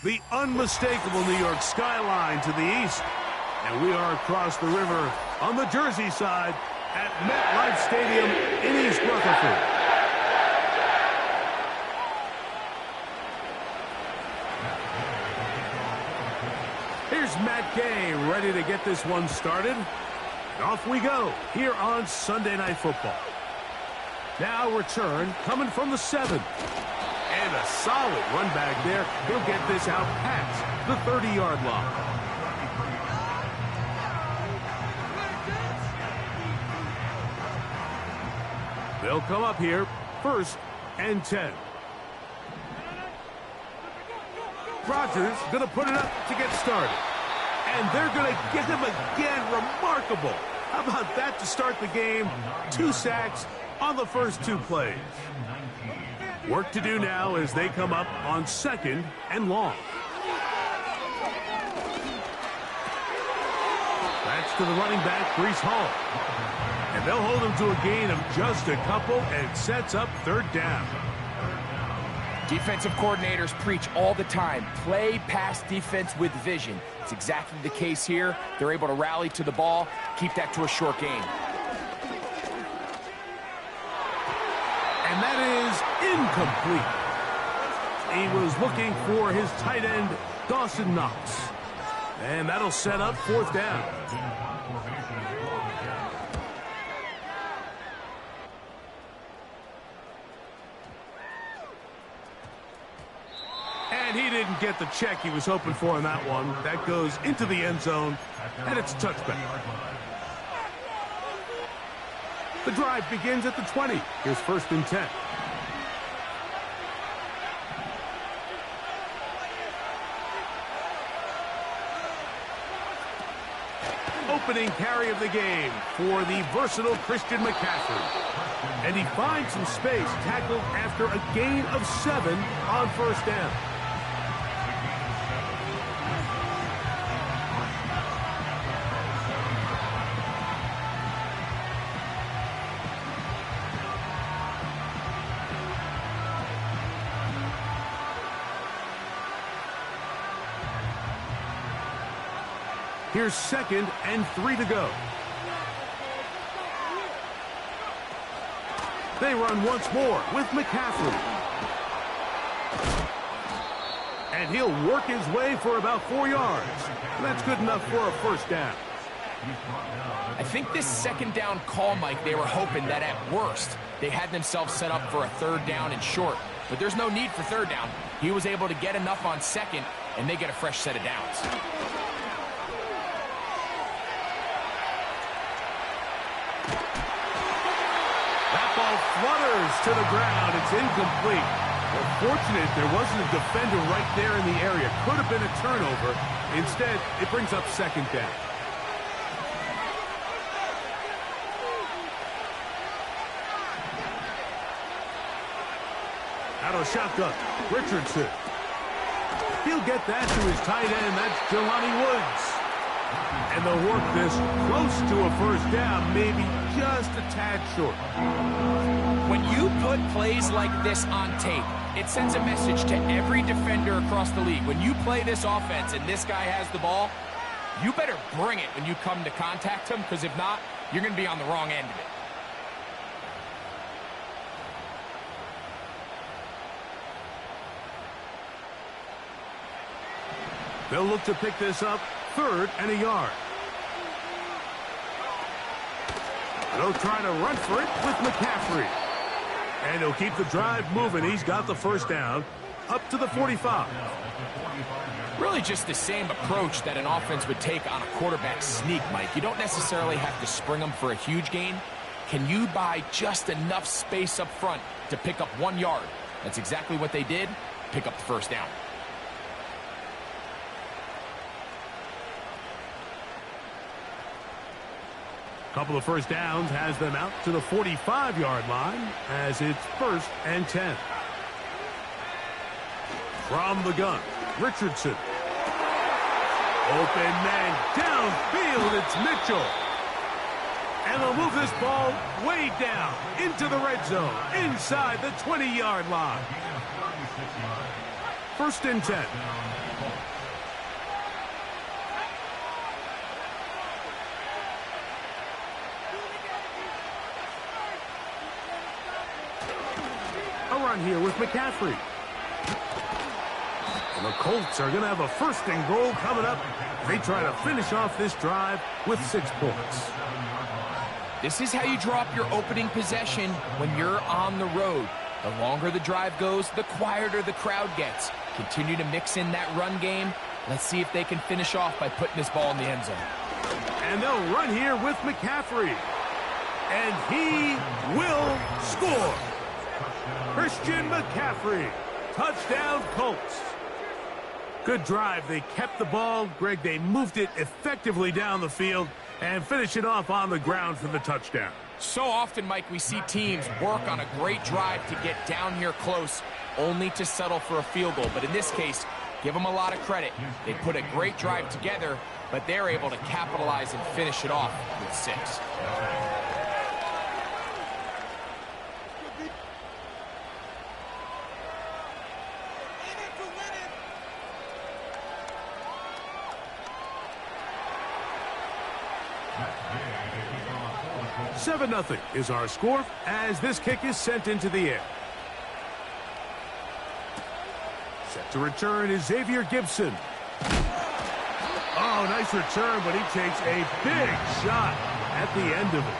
the unmistakable New York skyline to the east. And we are across the river on the Jersey side at MetLife Stadium in East Rutherford. Here's Matt Gay ready to get this one started. And off we go here on Sunday Night Football. Now return coming from the 7. And a solid run back there. He'll get this out past the 30-yard line. They'll come up here, 1st and 10. Rodgers going to put it up to get started. And they're going to get him again. Remarkable. How about that to start the game? 2 sacks on the first 2 plays. Work to do now as they come up on 2nd and long. That's to the running back, Breece Hall. And they'll hold him to a gain of just a couple and sets up 3rd down. Defensive coordinators preach all the time, play pass defense with vision. It's exactly the case here. They're able to rally to the ball, keep that to a short gain. And that is incomplete. He was looking for his tight end, Dawson Knox. And that'll set up 4th down. And he didn't get the check he was hoping for on that one. That goes into the end zone, and it's a touchback. The drive begins at the 20. Here's 1st and 10. Opening carry of the game for the versatile Christian McCaffrey. And he finds some space, tackled after a gain of 7 on 1st down. Here's 2nd and 3 to go. They run once more with McCaffrey. And he'll work his way for about 4 yards. That's good enough for a 1st down. I think this 2nd down call, Mike, they were hoping that at worst they had themselves set up for a 3rd down and short. But there's no need for 3rd down. He was able to get enough on 2nd, and they get a fresh set of downs. Flutters to the ground. It's incomplete. Well, fortunate there wasn't a defender right there in the area. Could have been a turnover. Instead, it brings up 2nd down. Out of shotgun, Richardson. He'll get that to his tight end. That's Jelani Woods. And they'll work this close to a 1st down, maybe just a tad short. When you put plays like this on tape, it sends a message to every defender across the league. When you play this offense and this guy has the ball, you better bring it when you come to contact him, because if not, you're going to be on the wrong end of it. They'll look to pick this up 3rd and a yard. They'll try to run for it with McCaffrey. And he'll keep the drive moving. He's got the 1st down up to the 45. Really just the same approach that an offense would take on a quarterback sneak, Mike. You don't necessarily have to spring them for a huge gain. Can you buy just enough space up front to pick up 1 yard? That's exactly what they did. Pick up the 1st down. Couple of 1st downs has them out to the 45-yard line as it's 1st and 10. From the gun, Richardson. Open man downfield, it's Mitchell. And they'll move this ball way down into the red zone, inside the 20-yard line. 1st and 10. run here with McCaffrey. And the Colts are going to have a 1st and goal coming up. They try to finish off this drive with 6 points. This is how you draw up your opening possession when you're on the road. The longer the drive goes, the quieter the crowd gets. Continue to mix in that run game. Let's see if they can finish off by putting this ball in the end zone. And they'll run here with McCaffrey. And he will score. Christian McCaffrey. Touchdown, Colts. Good drive. They kept the ball. Greg, they moved it effectively down the field and finish it off on the ground for the touchdown. So often, Mike, we see teams work on a great drive to get down here close, only to settle for a field goal. But in this case, give them a lot of credit. They put a great drive together, but they're able to capitalize and finish it off with 6. Nothing is our score as this kick is sent into the air. Set to return is Xavier Gibson. Oh, nice return, but he takes a big shot at the end of it.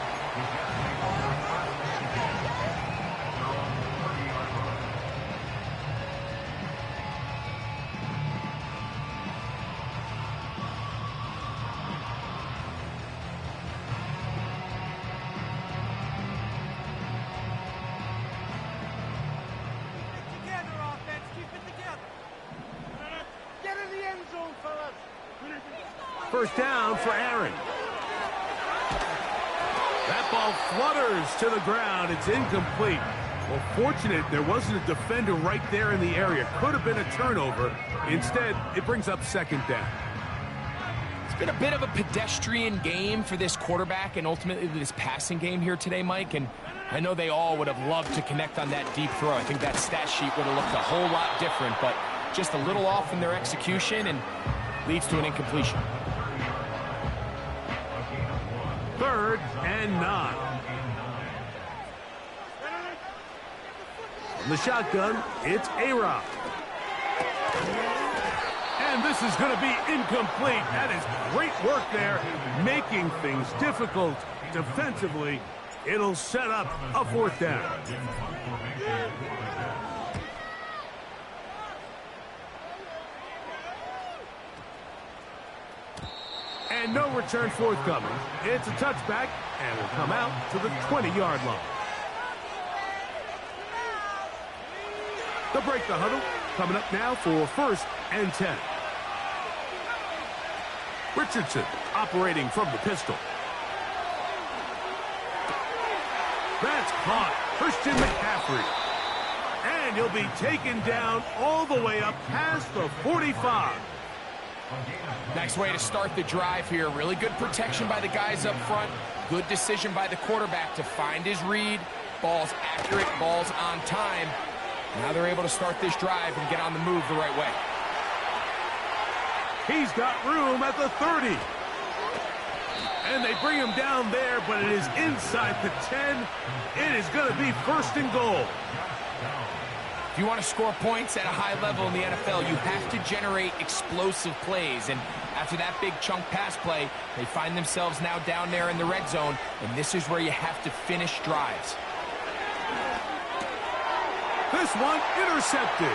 First down for Aaron. That ball flutters to the ground. It's incomplete. Well, fortunate there wasn't a defender right there in the area. Could have been a turnover. Instead, it brings up 2nd down. It's been a bit of a pedestrian game for this quarterback and ultimately this passing game here today, Mike. And I know they all would have loved to connect on that deep throw. I think that stat sheet would have looked a whole lot different, but just a little off in their execution and leads to an incompletion. 3rd and 9. From the shotgun, it's A-Rod. And this is going to be incomplete. That is great work there, making things difficult defensively. It'll set up a 4th down. And no return forthcoming. It's a touchback, and will come out to the 20-yard line. They'll break the huddle. Coming up now for 1st and 10. Richardson operating from the pistol. That's caught. Christian McCaffrey. And he'll be taken down all the way up past the 45. Nice way to start the drive here. Really good protection by the guys up front. Good decision by the quarterback to find his read. Ball's accurate, ball's on time. Now they're able to start this drive and get on the move the right way. He's got room at the 30. And they bring him down there, but it is inside the 10. It is going to be 1st and goal. If you want to score points at a high level in the NFL, you have to generate explosive plays. And after that big chunk pass play, they find themselves now down there in the red zone, and this is where you have to finish drives. This one intercepted.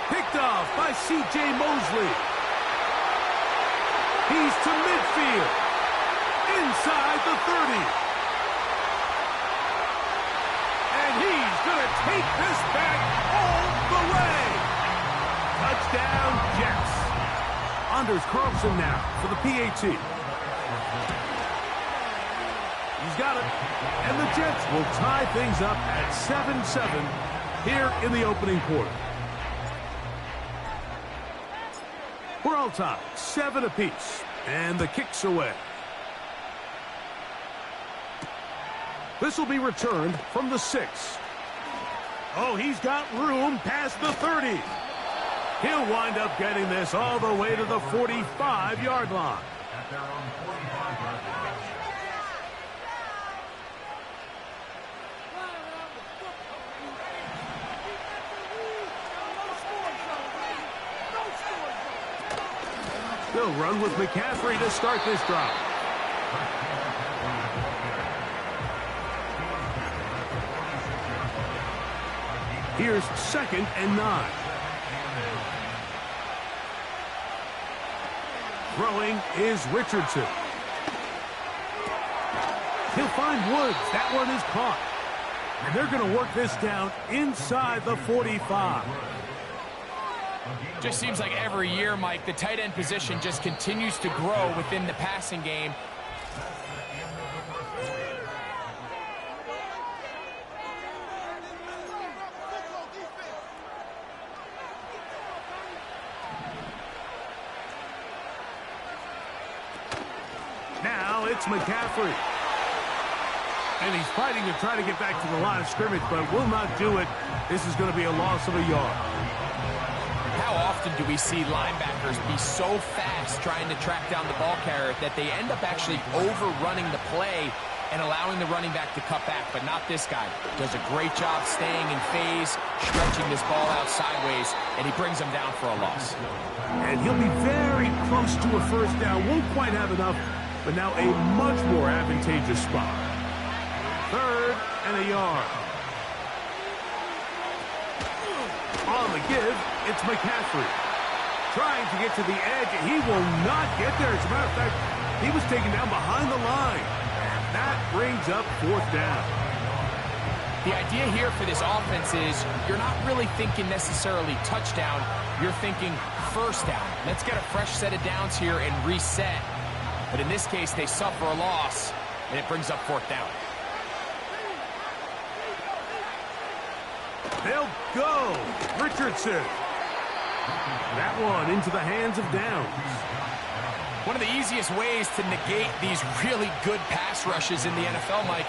Picked off by C.J. Mosley. He's to midfield. Inside the 30. And he's going to take this back all the way. Touchdown, Jets. Anders Carlson now for the PAT. He's got it. And the Jets will tie things up at 7-7 here in the opening quarter. We're all tied, 7 apiece. And the kick's away. This will be returned from the 6. Oh, he's got room past the 30. He'll wind up getting this all the way to the 45-yard line. They'll run with McCaffrey to start this drive. Here's 2nd and 9. Throwing is Richardson. He'll find Woods. That one is caught. And they're going to work this down inside the 45. Just seems like every year, Mike, the tight end position just continues to grow within the passing game. Now it's McCaffrey. And he's fighting to try to get back to the line of scrimmage, but will not do it. This is going to be a loss of a yard. How often do we see linebackers be so fast trying to track down the ball carrier that they end up actually overrunning the play and allowing the running back to cut back, but not this guy. Does a great job staying in phase, stretching this ball out sideways, and he brings them down for a loss. And he'll be very close to a first down. Won't quite have enough, but now a much more advantageous spot. 3rd and a yard. On the give, it's McCaffrey. Trying to get to the edge. He will not get there. As a matter of fact, he was taken down behind the line. And that brings up 4th down. The idea here for this offense is you're not really thinking necessarily touchdown. You're thinking first down. Let's get a fresh set of downs here and reset. But in this case, they suffer a loss, and it brings up 4th down. They'll go. Richardson. That one into the hands of Downs. One of the easiest ways to negate these really good pass rushes in the NFL, Mike,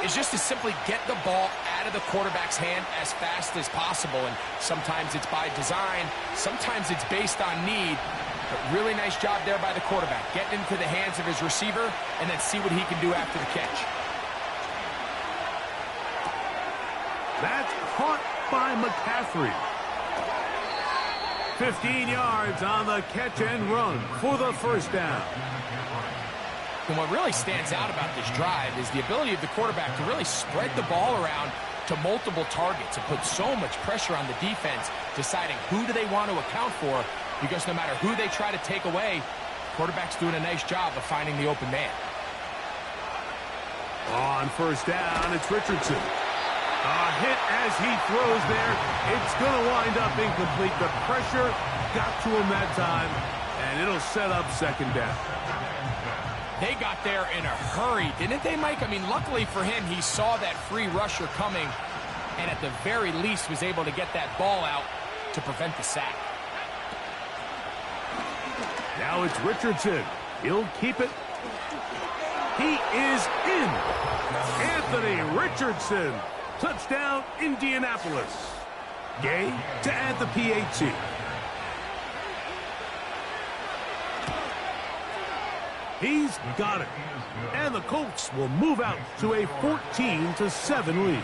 is just to simply get the ball out of the quarterback's hand as fast as possible. And sometimes it's by design. Sometimes it's based on need. But really nice job there by the quarterback. Getting into the hands of his receiver and then see what he can do after the catch. That's caught by McCaffrey. 15 yards on the catch and run for the first down. And what really stands out about this drive is the ability of the quarterback to really spread the ball around to multiple targets and put so much pressure on the defense, deciding who do they want to account for, because no matter who they try to take away, quarterback's doing a nice job of finding the open man. On first down, it's Richardson. A hit as he throws there. It's going to wind up incomplete. The pressure got to him that time, and it'll set up 2nd down. They got there in a hurry, didn't they, Mike? I mean, luckily for him, he saw that free rusher coming, and at the very least was able to get that ball out to prevent the sack. Now it's Richardson. He'll keep it. He is in. Anthony Richardson. Touchdown, Indianapolis. Gay to add the PAT. He's got it. And the Colts will move out to a 14-7 lead.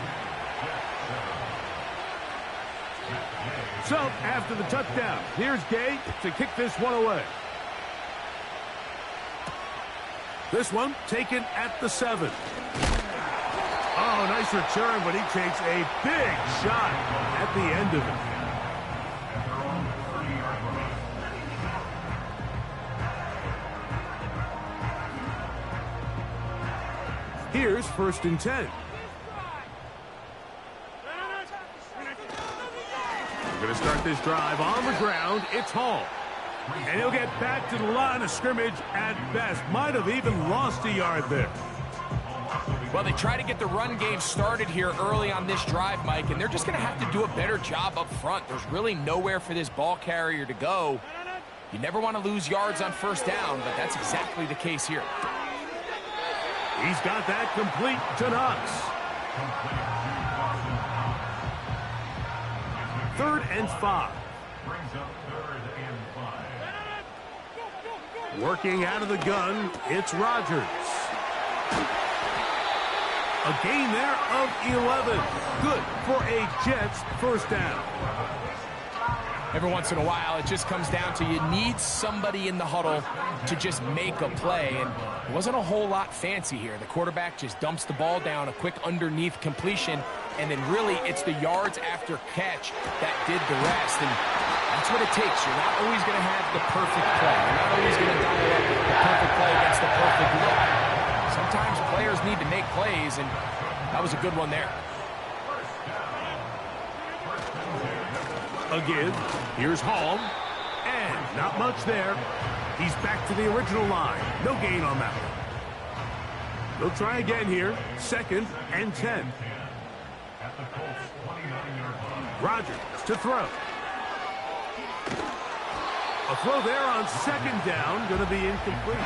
So, after the touchdown, here's Gay to kick this one away. This one taken at the 7. Oh, nice return, but he takes a big shot at the end of it. Here's 1st and 10. We're going to start this drive on the ground. It's Hall. And he'll get back to the line of scrimmage at best. Might have even lost a yard there. Well, they try to get the run game started here early on this drive, Mike, and they're just going to have to do a better job up front. There's really nowhere for this ball carrier to go. You never want to lose yards on first down, but that's exactly the case here. He's got that complete to Knox. 3rd and 5. Working out of the gun, it's Rodgers. A gain there of 11. Good for a Jets first down. Every once in a while, it just comes down to you need somebody in the huddle to just make a play, and it wasn't a whole lot fancy here. The quarterback just dumps the ball down, a quick underneath completion, and then really it's the yards after catch that did the rest, and that's what it takes. You're not always going to have the perfect play. You're not always going to dial up the perfect play against the perfect look. Sometimes players need to make plays, and that was a good one there. Again, here's Hall, and not much there. He's back to the original line. No gain on that one. They'll try again here. 2nd and 10. Rodgers to throw. A throw there on 2nd down, going to be incomplete.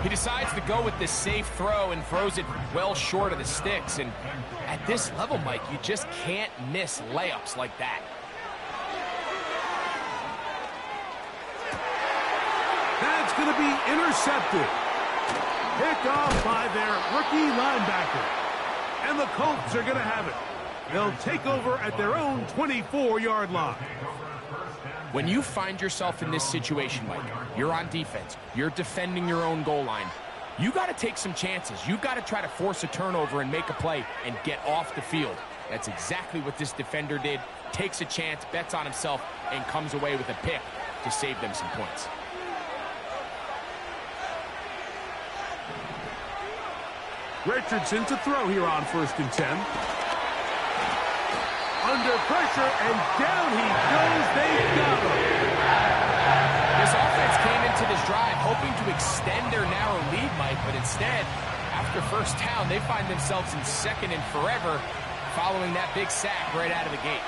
He decides to go with this safe throw and throws it well short of the sticks. And at this level, Mike, you just can't miss layups like that. That's going to be intercepted. Pick off by their rookie linebacker. And the Colts are going to have it. They'll take over at their own 24-yard line. When you find yourself in this situation, Mike, you're on defense, you're defending your own goal line, you got to take some chances. You got to try to force a turnover and make a play and get off the field. That's exactly what this defender did. Takes a chance, bets on himself, and comes away with a pick to save them some points. Richardson to throw here on 1st and 10. Under pressure, and down he goes. They've got him. This offense came into this drive hoping to extend their narrow lead, Mike, but instead, after 1st down, they find themselves in 2nd and forever following that big sack right out of the gate.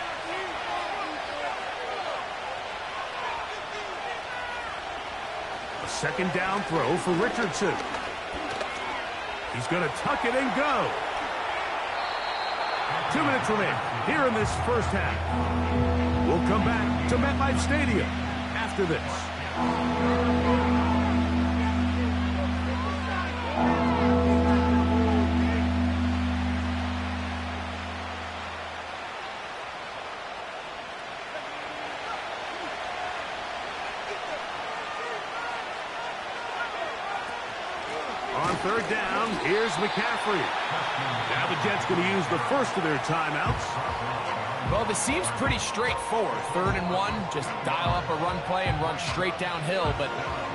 A 2nd down throw for Richardson. He's going to tuck it and go. 2 minutes remaining here in this 1st half. We'll come back to MetLife Stadium after this. On 3rd down, here's McCaffrey. Now the Jets going to use the first of their timeouts. Well, this seems pretty straightforward. 3rd and 1, just dial up a run play and run straight downhill. But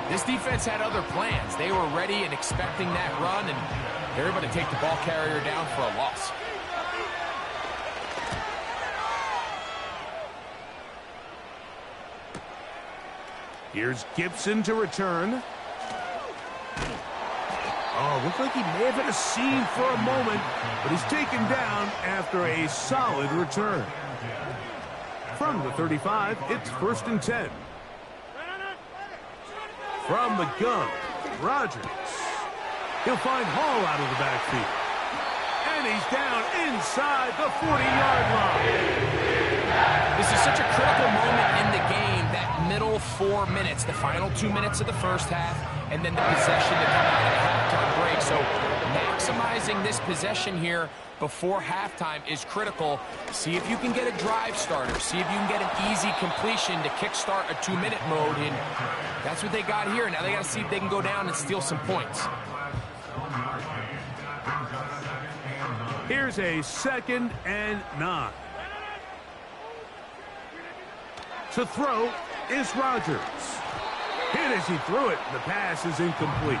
this defense had other plans. They were ready and expecting that run, and they're able to take the ball carrier down for a loss. Here's Gibson to return. Oh, looked like he may have hit a seam for a moment, but he's taken down after a solid return. From the 35, it's 1st and 10. From the gun, Rodgers. He'll find Hall out of the backfield. And he's down inside the 40-yard line. This is such a critical moment in the game, that middle 4 minutes, the final 2 minutes of the 1st half, and then the possession to come out of the halftime break. So maximizing this possession here before halftime is critical. See if you can get a drive starter. See if you can get an easy completion to kickstart a 2-minute mode. And that's what they got here. Now they got to see if they can go down and steal some points. Here's a 2nd and 9. To throw is Rodgers. Hit as he threw it. The pass is incomplete.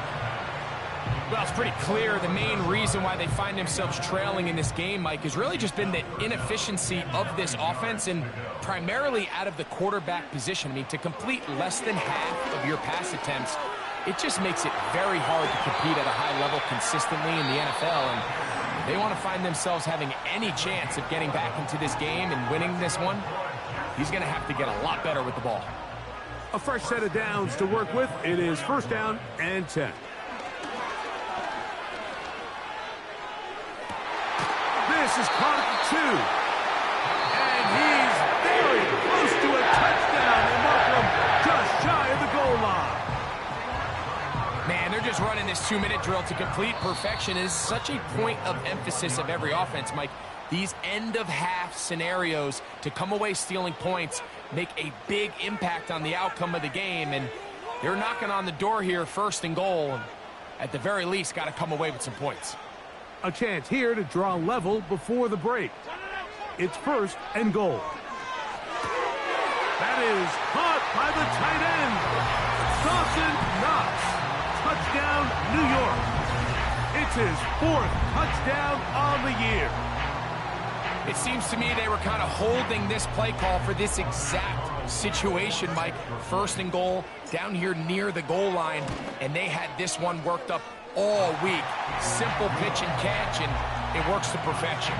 Well, it's pretty clear the main reason why they find themselves trailing in this game, Mike, has really just been the inefficiency of this offense and primarily out of the quarterback position. I mean, to complete less than half of your pass attempts, it just makes it very hard to compete at a high level consistently in the NFL. And they want to find themselves having any chance of getting back into this game and winning this one. He's going to have to get a lot better with the ball. A fresh set of downs to work with. It is 1st down and 10. This is caught at the 2. And he's very close to a touchdown. And Markham just shy of the goal line. Man, they're just running this 2-minute drill to complete perfection. It is such a point of emphasis of every offense, Mike. These end-of-half scenarios to come away stealing points, make a big impact on the outcome of the game, and they're knocking on the door here, 1st and goal. At the very least, got to come away with some points. A chance here to draw level before the break. It's 1st and goal. That is caught by the tight end. Dawson Knox. Touchdown, New York. It's his 4th touchdown on the year. It seems to me they were kind of holding this play call for this exact situation, Mike. 1st and goal, down here near the goal line, and they had this one worked up all week. Simple pitch and catch, and it works to perfection.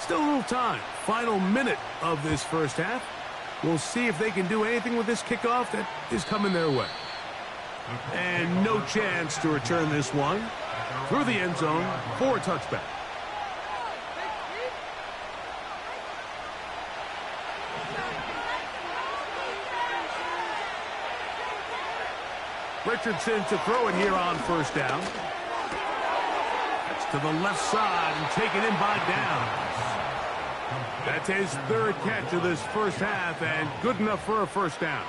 Still a little time. Final minute of this 1st half. We'll see if they can do anything with this kickoff that is coming their way. And no chance to return this one through the end zone for a touchback. Richardson to throw it here on 1st down. That's to the left side and taken in by Downs. That's his 3rd catch of this 1st half and good enough for a 1st down.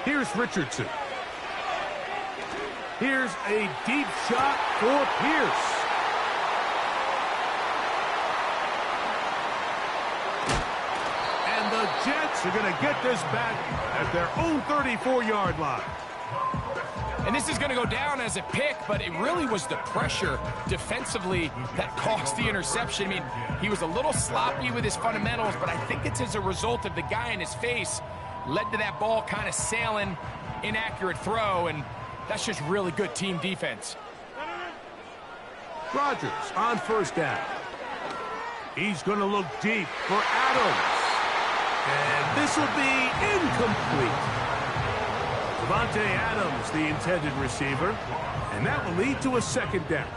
Here's Richardson. Here's a deep shot for Pierce. And the Jets are going to get this back at their own 34-yard line. And this is going to go down as a pick, but it really was the pressure defensively that caused the interception. I mean, he was a little sloppy with his fundamentals, but I think it's as a result of the guy in his face led to that ball kind of sailing, inaccurate throw, and that's just really good team defense. Rodgers on 1st down. He's going to look deep for Adams. And this will be incomplete. Davante Adams, the intended receiver, and that will lead to a 2nd down.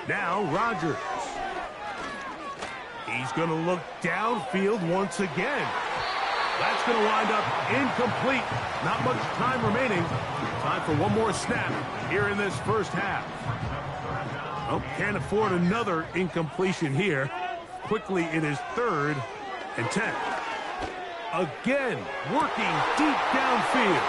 Now Rodgers. He's going to look downfield once again. That's going to wind up incomplete. Not much time remaining. Time for one more snap here in this 1st half. Oh, can't afford another incompletion here. Quickly, it is 3rd and 10. Again, working deep downfield.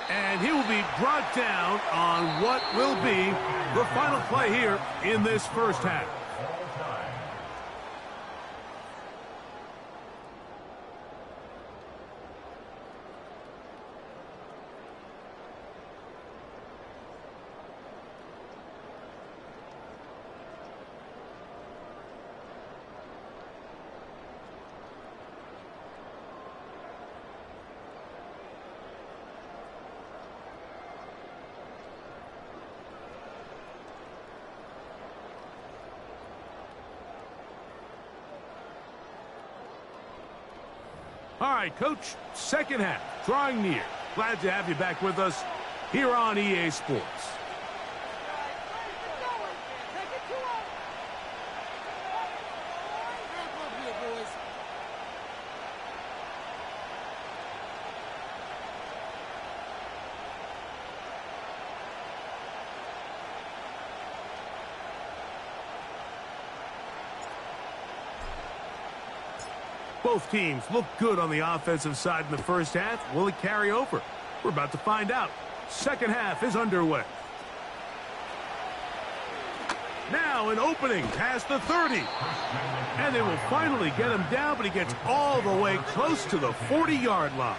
And he will be brought down on what will be the final play here in this 1st half. All right, Coach, 2nd half, drawing near. Glad to have you back with us here on EA Sports. Both teams look good on the offensive side in the 1st half. Will it carry over? We're about to find out. 2nd half is underway. Now an opening past the 30. And they will finally get him down, but he gets all the way close to the 40-yard line.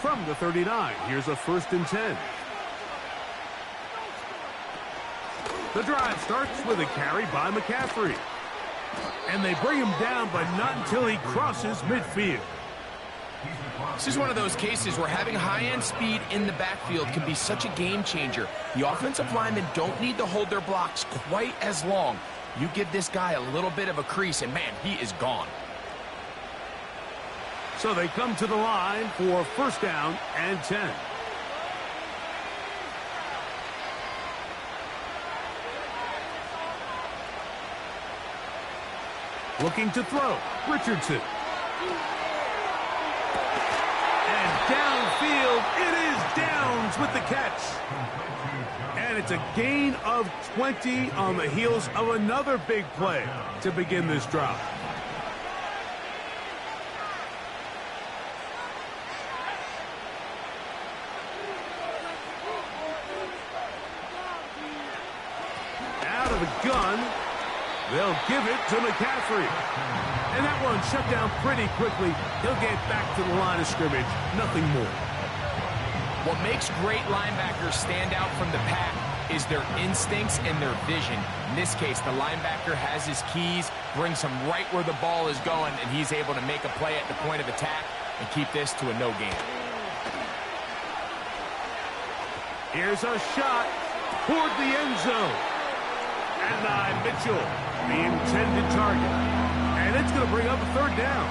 From the 39, here's a 1st and 10. The drive starts with a carry by McCaffrey. And they bring him down, but not until he crosses midfield. This is one of those cases where having high-end speed in the backfield can be such a game changer. The offensive linemen don't need to hold their blocks quite as long. You give this guy a little bit of a crease, and man, he is gone. So they come to the line for first down and 10. Looking to throw, Richardson. And downfield, it is Downs with the catch. And it's a gain of 20 on the heels of another big play to begin this drive. Out of the gun, they'll give it to McCaffrey. And that one shut down pretty quickly. He'll get back to the line of scrimmage. Nothing more. What makes great linebackers stand out from the pack is their instincts and their vision. In this case, the linebacker has his keys, brings him right where the ball is going, and he's able to make a play at the point of attack and keep this to a no gain. Here's a shot toward the end zone. And Mitchell, the intended target. And it's going to bring up a third down.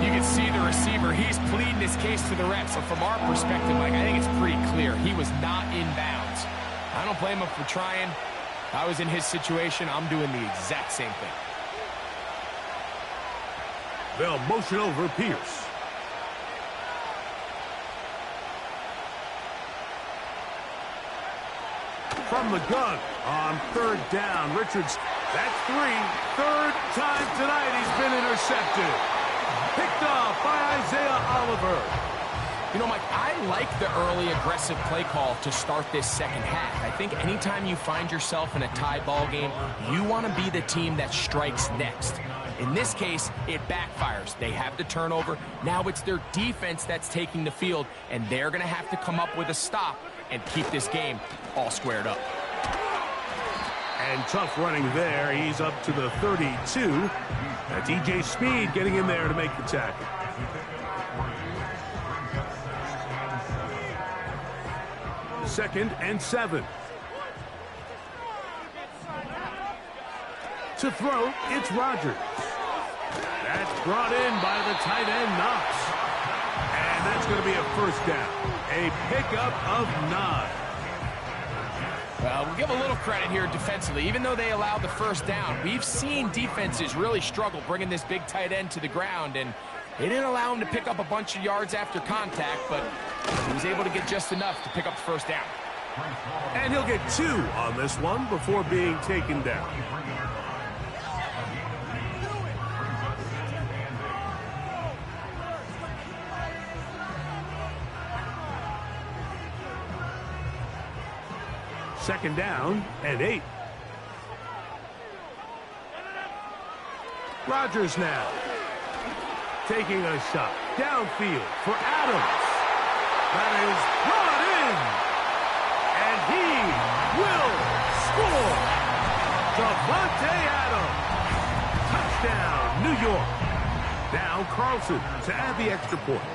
You can see the receiver. He's pleading his case to the ref. So from our perspective, Mike, I think it's pretty clear. He was not in bounds. I don't blame him for trying. If I was in his situation, I'm doing the exact same thing. They'll motion over Pierce. From the gun on third down, Richards. That's three. Third time tonight he's been intercepted. Picked off by Isaiah Oliver. You know, Mike, I like the early aggressive play call to start this second half. I think anytime you find yourself in a tie ball game, you want to be the team that strikes next. In this case, it backfires. They have the turnover. Now it's their defense that's taking the field, and they're going to have to come up with a stop and keep this game all squared up. And tough running there. He's up to the 32. That's E.J. Speed getting in there to make the tackle. Second and 7. To throw, it's Rodgers. That's brought in by the tight end, Knox. And that's going to be a first down. A pickup of 9. Well, we'll give a little credit here defensively. Even though they allowed the first down, we've seen defenses really struggle bringing this big tight end to the ground, and they didn't allow him to pick up a bunch of yards after contact, but he was able to get just enough to pick up the first down. And he'll get 2 on this one before being taken down. Second down and 8. Rodgers now taking a shot downfield for Adams. That is brought in, and he will score. Davante Adams, touchdown, New York. Now Carlson to add the extra point.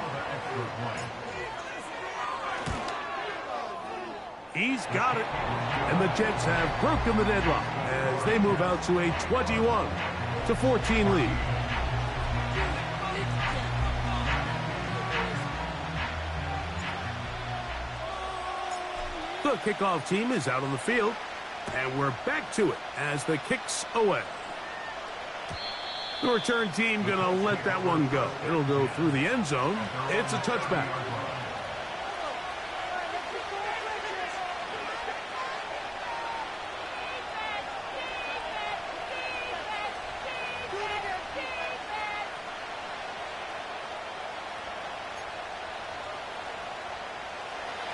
He's got it. And the Jets have broken the deadlock as they move out to a 21-14 lead. The kickoff team is out on the field, and we're back to it as the kick's away. The return team going to let that one go. It'll go through the end zone. It's a touchback.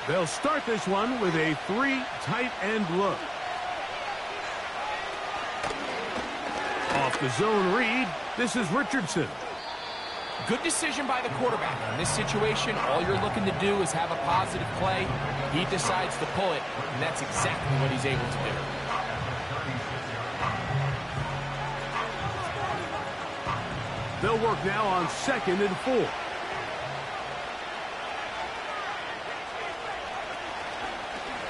They'll start this one with a 3 tight end look. Off the zone read, this is Richardson. Good decision by the quarterback. In this situation, all you're looking to do is have a positive play. He decides to pull it, and that's exactly what he's able to do. They'll work now on 2nd and 4.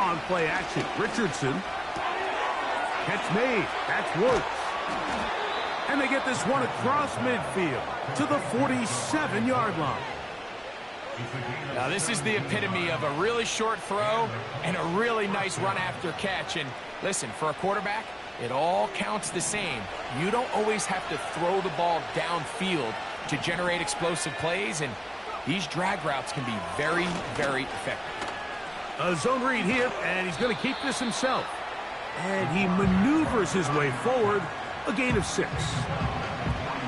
On play action, Richardson. Catch made. That's Woods. And they get this one across midfield to the 47-yard line. Now, this is the epitome of a really short throw and a really nice run after catch. And listen, for a quarterback, it all counts the same. You don't always have to throw the ball downfield to generate explosive plays, and these drag routes can be very, very effective. A zone read here, and he's going to keep this himself. And he maneuvers his way forward, a gain of 6.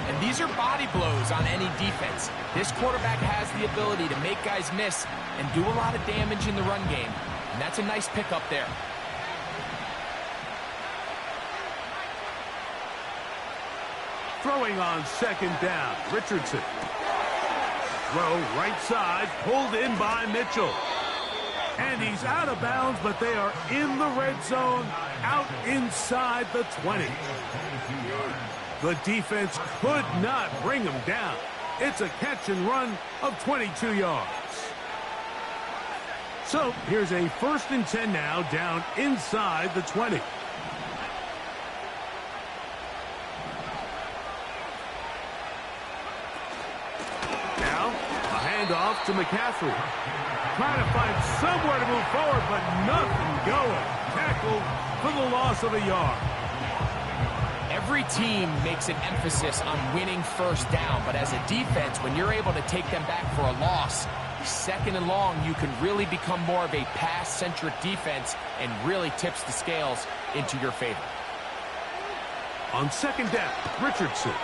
And these are body blows on any defense. This quarterback has the ability to make guys miss and do a lot of damage in the run game. And that's a nice pickup there. Throwing on 2nd down, Richardson. Throw right side, pulled in by Mitchell. And he's out of bounds, but they are in the red zone, out inside the 20. The defense could not bring him down. It's a catch and run of 22 yards. So here's a 1st and 10 now, down inside the 20. Now, a handoff to McCaffrey. Trying to find somewhere to move forward, but nothing going. Tackled for the loss of a yard. Every team makes an emphasis on winning first down, but as a defense, when you're able to take them back for a loss, 2nd and long, you can really become more of a pass-centric defense and really tips the scales into your favor. On 2nd down, Richardson.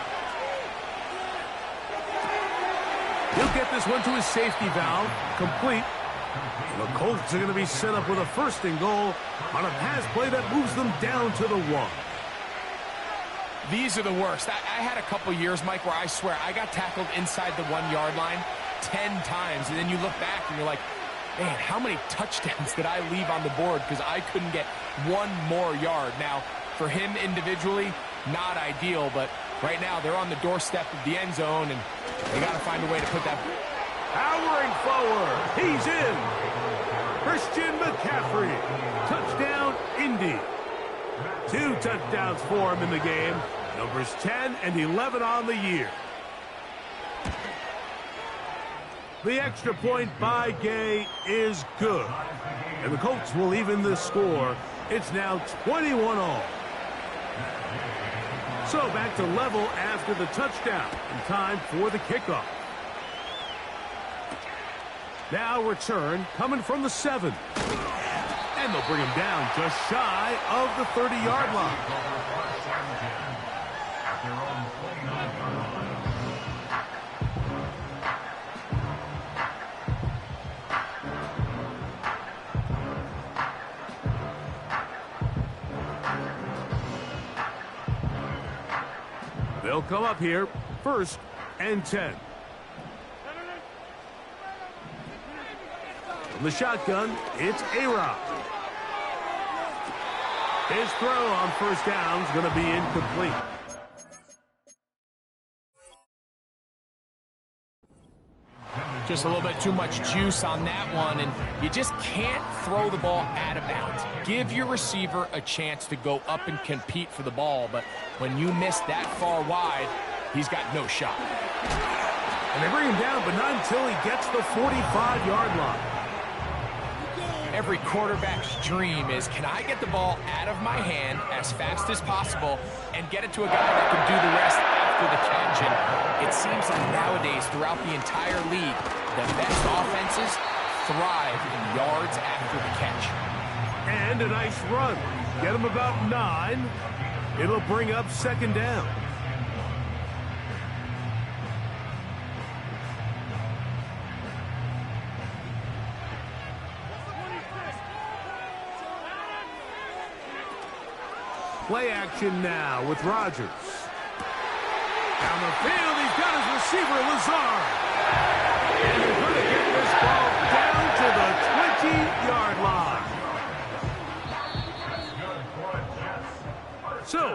He'll get this one to his safety valve, complete. The Colts are going to be set up with a 1st and goal on a pass play that moves them down to the 1. These are the worst. I had a couple years, Mike, where I swear I got tackled inside the 1-yard line 10 times, and then you look back and you're like, man, how many touchdowns did I leave on the board because I couldn't get one more yard? Now, for him individually, not ideal, but right now they're on the doorstep of the end zone, and they got to find a way to put that. Powering forward, he's in. Christian McCaffrey, touchdown, Indy. 2 touchdowns for him in the game. Numbers 10 and 11 on the year. The extra point by Gay is good. And the Colts will even the score. It's now 21-all. So back to level after the touchdown. And time for the kickoff. Now return coming from the 7. And they'll bring him down just shy of the 30-yard line. They'll come up here, 1st and 10. From the shotgun, it's A-Rod. His throw on 1st down is going to be incomplete. Just a little bit too much juice on that one, and you just can't throw the ball out of bounds. Give your receiver a chance to go up and compete for the ball, but when you miss that far wide, he's got no shot. And they bring him down, but not until he gets the 45-yard line. Every quarterback's dream is, can I get the ball out of my hand as fast as possible and get it to a guy that can do the rest after the catch? And it seems like nowadays, throughout the entire league, the best offenses thrive in yards after the catch. And a nice run. Get him about 9. It'll bring up 2nd down. Play action now with Rodgers. Down the field, he's got his receiver, Lazard.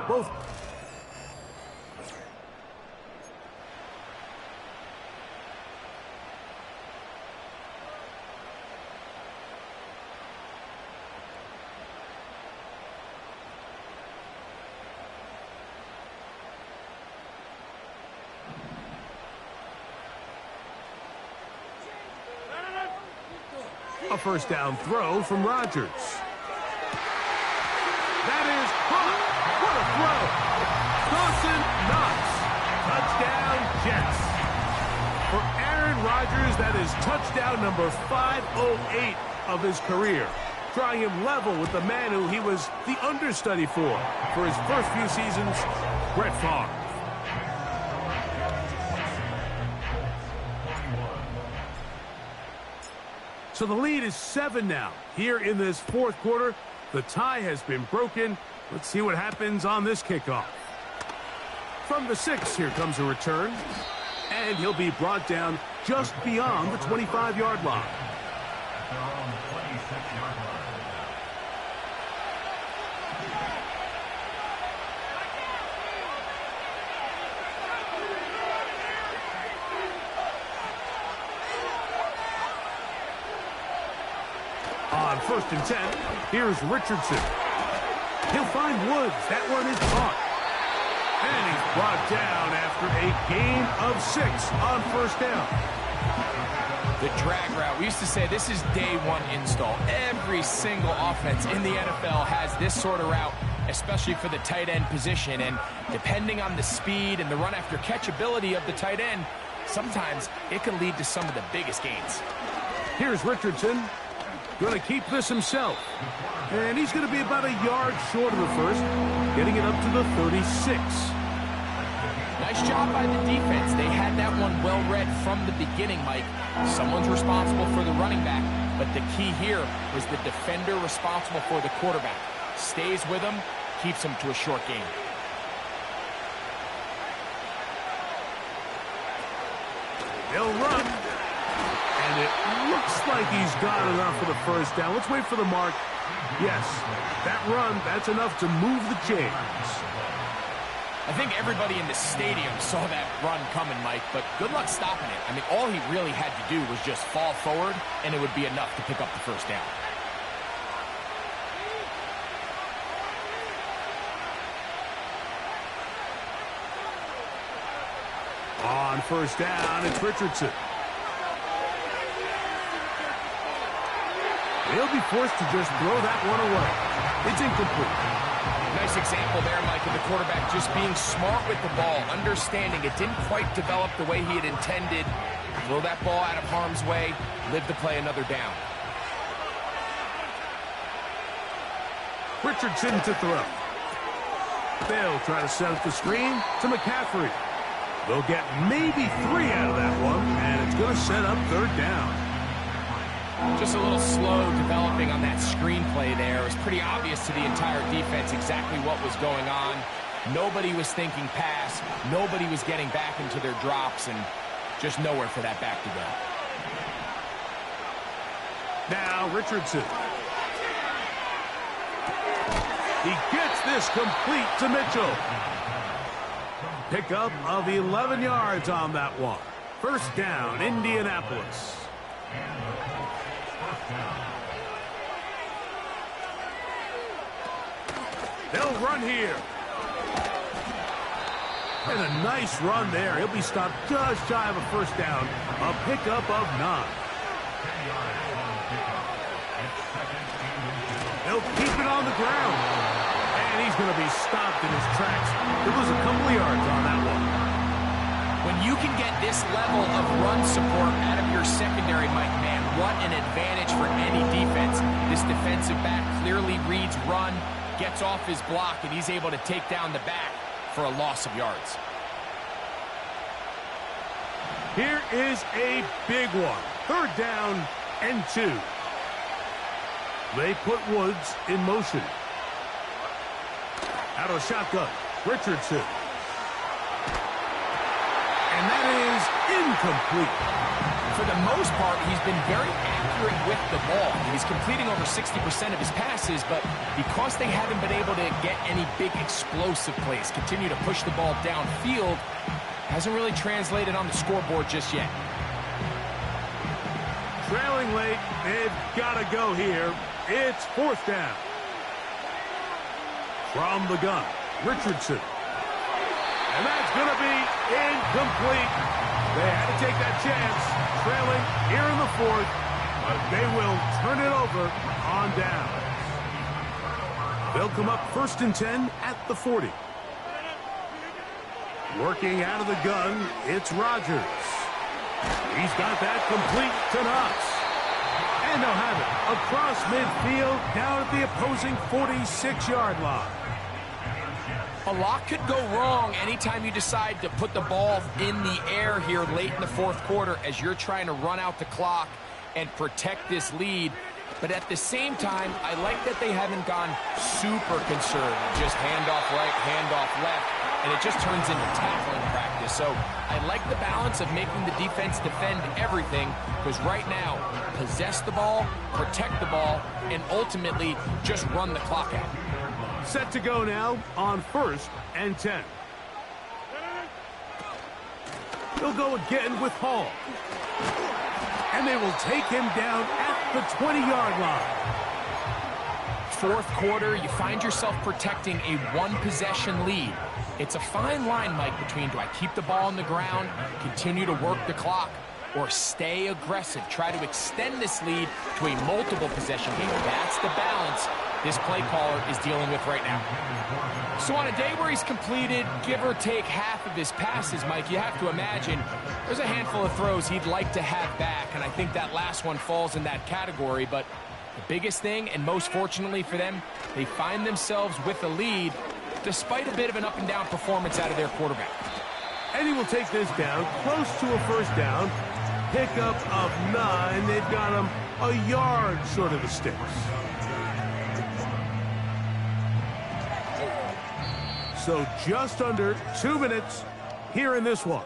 Both. A first down throw from Rodgers. That is caught. What a throw. Dawson Knox. Touchdown, Jets. For Aaron Rodgers, that is touchdown number 508 of his career. Drawing him level with the man who he was the understudy for his first few seasons, Brett Favre. So the lead is 7 now. Here in this fourth quarter, the tie has been broken. Let's see what happens on this kickoff. From the 6, here comes a return. And he'll be brought down just beyond the 25-yard line. On 1st and 10, here's Richardson. He'll find Woods. That one is caught. And he's brought down after a gain of 6 on 1st down. The drag route. We used to say this is day one install. Every single offense in the NFL has this sort of route, especially for the tight end position. And depending on the speed and the run after catch ability of the tight end, sometimes it can lead to some of the biggest gains. Here's Richardson. Going to keep this himself. And he's going to be about a yard short of the first, getting it up to the 36. Nice job by the defense. They had that one well read from the beginning, Mike. Someone's responsible for the running back, but the key here was the defender responsible for the quarterback. Stays with him, keeps him to a short gain. They'll run. And it looks like he's got enough for the first down. Let's wait for the mark. Yes, that run, that's enough to move the chains. I think everybody in the stadium saw that run coming, Mike, but good luck stopping it. I mean, all he really had to do was just fall forward, and it would be enough to pick up the first down. On 1st down, it's Richardson. He'll be forced to just throw that one away. It's incomplete. Nice example there, Mike, of the quarterback just being smart with the ball, understanding it didn't quite develop the way he had intended. Throw that ball out of harm's way, live to play another down. Richardson to throw. They'll try to set up the screen to McCaffrey. They'll get maybe 3 out of that one, and it's going to set up 3rd down. Just a little slow developing on that screenplay there. It was pretty obvious to the entire defense exactly what was going on. Nobody was thinking pass. Nobody was getting back into their drops, and just nowhere for that back to go. Now Richardson. He gets this complete to Mitchell. Pickup of 11 yards on that one. 1st down, Indianapolis. They'll run here. And a nice run there. He'll be stopped just shy of a 1st down. A pickup of 9. They'll keep it on the ground. And he's going to be stopped in his tracks. It was a couple of yards on that one. When you can get this level of run support out of your secondary, Mike, man, what an advantage for any defense. This defensive back clearly reads run, gets off his block, and he's able to take down the back for a loss of yards. Here is a big one. 3rd down and 2. They put Woods in motion. Out of shotgun, Richardson. And that is incomplete. For the most part, he's been very accurate with the ball. He's completing over 60% of his passes, but because they haven't been able to get any big explosive plays, continue to push the ball downfield, hasn't really translated on the scoreboard just yet. Trailing late, they've got to go here. It's 4th down. From the gun, Richardson. And that's going to be incomplete. They had to take that chance, trailing here in the 4th, but they will turn it over on down. They'll come up 1st and 10 at the 40. Working out of the gun, it's Rodgers. He's got that complete to Knox. And they'll have it across midfield down at the opposing 46-yard line. A lot could go wrong anytime you decide to put the ball in the air here late in the 4th quarter as you're trying to run out the clock and protect this lead. But at the same time, I like that they haven't gone super conservative. Just handoff right, handoff left, and it just turns into tackling practice. So I like the balance of making the defense defend everything, because right now, possess the ball, protect the ball, and ultimately just run the clock out. Set to go now on 1st and 10. They'll go again with Hall. And they will take him down at the 20-yard line. 4th quarter, you find yourself protecting a one-possession lead. It's a fine line, Mike, between do I keep the ball on the ground, continue to work the clock, or stay aggressive, try to extend this lead to a multiple possession game. That's the balance this play caller is dealing with right now. So on a day where he's completed, give or take half of his passes, Mike, you have to imagine there's a handful of throws he'd like to have back, and I think that last one falls in that category. But the biggest thing, and most fortunately for them, they find themselves with a lead despite a bit of an up-and-down performance out of their quarterback. And he will take this down close to a 1st down. Pickup of 9. They've got him a yard short of the sticks. So just under 2 minutes here in this one.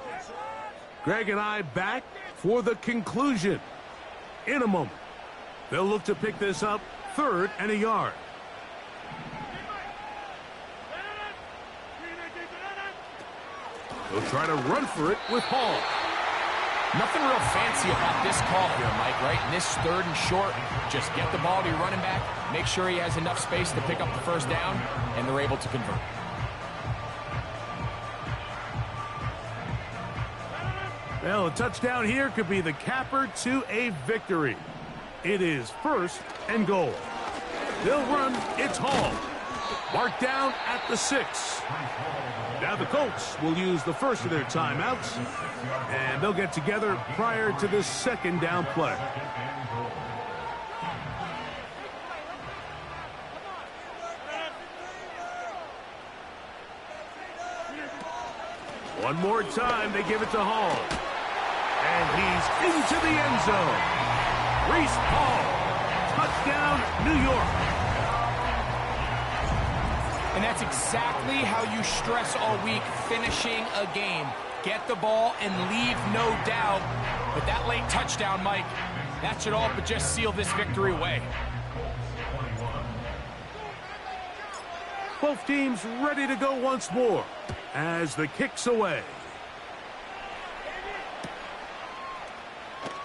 Greg and I back for the conclusion in a moment. They'll look to pick this up 3rd and a yard. They'll try to run for it with Hall. Nothing real fancy about this call here, Mike, right? In this 3rd and short, just get the ball to your running back, make sure he has enough space to pick up the 1st down, and they're able to convert. Well, a touchdown here could be the capper to a victory. It is 1st and goal. They'll run. It's Hall. Marked down at the 6. Now the Colts will use the first of their timeouts, and they'll get together prior to this 2nd down play. One more time, they give it to Hall. And he's into the end zone. Breece Hall. Touchdown, New York. And that's exactly how you stress all week, finishing a game. Get the ball and leave no doubt. But that late touchdown, Mike, that should all but just seal this victory away. Both teams ready to go once more as the kick's away.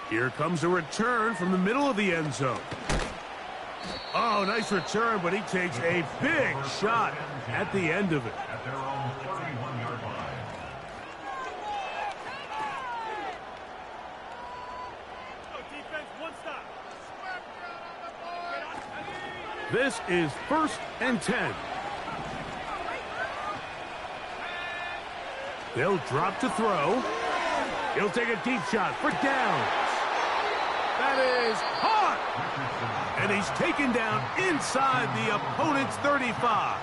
Here comes a return from the middle of the end zone. Oh, nice return, but he takes a big shot at the end of it. This is 1st and 10. They'll drop to throw. He'll take a deep shot for downs. That is hot. And he's taken down inside the opponent's 35.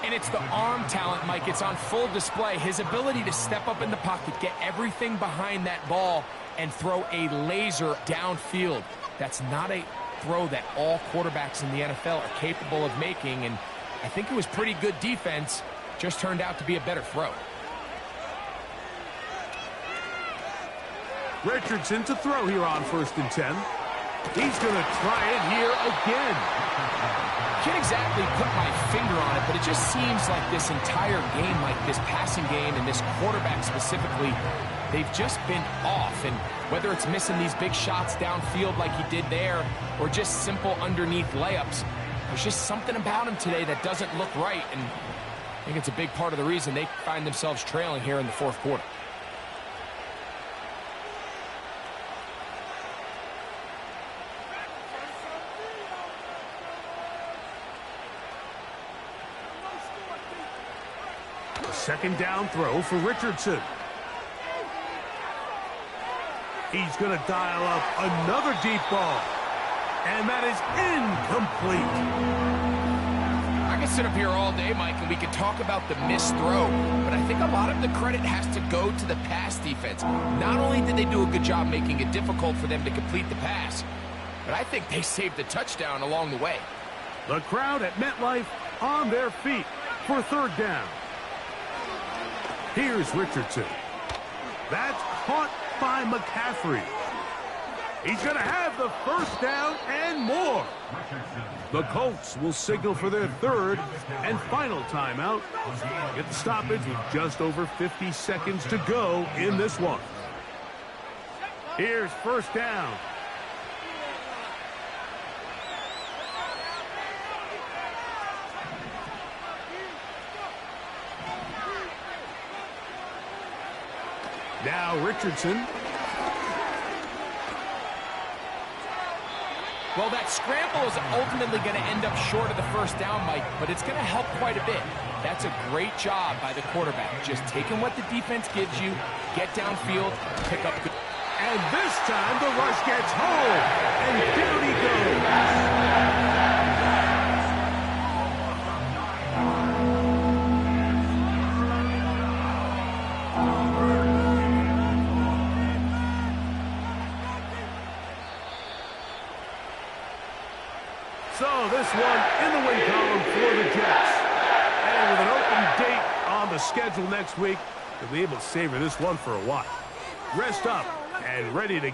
And it's the arm talent, Mike. It's on full display. His ability to step up in the pocket, get everything behind that ball, and throw a laser downfield. That's not a throw that all quarterbacks in the NFL are capable of making, and I think it was pretty good defense. Just turned out to be a better throw. Richardson to throw here on 1st and 10. He's going to try it here again. Can't exactly put my finger on it, but it just seems like this entire game, like this passing game and this quarterback specifically, they've just been off. And whether it's missing these big shots downfield like he did there or just simple underneath layups, there's just something about him today that doesn't look right. And I think it's a big part of the reason they find themselves trailing here in the 4th quarter. Second down throw for Richardson. He's going to dial up another deep ball. And that is incomplete. I can sit up here all day, Mike, and we can talk about the missed throw, but I think a lot of the credit has to go to the pass defense. Not only did they do a good job making it difficult for them to complete the pass, but I think they saved the touchdown along the way. The crowd at MetLife on their feet for 3rd down. Here's Richardson. That's caught by McCaffrey. He's going to have the 1st down and more. The Colts will signal for their 3rd and final timeout. Get the stoppage with just over 50 seconds to go in this one. Here's 1st down. Now Richardson. Well, that scramble is ultimately going to end up short of the 1st down, Mike, but it's going to help quite a bit. That's a great job by the quarterback. Just taking what the defense gives you, get downfield, pick up good. And this time the rush gets home. And down he goes. So this one in the win column for the Jets. And with an open date on the schedule next week, they'll be able to savor this one for a while. Rest up and ready to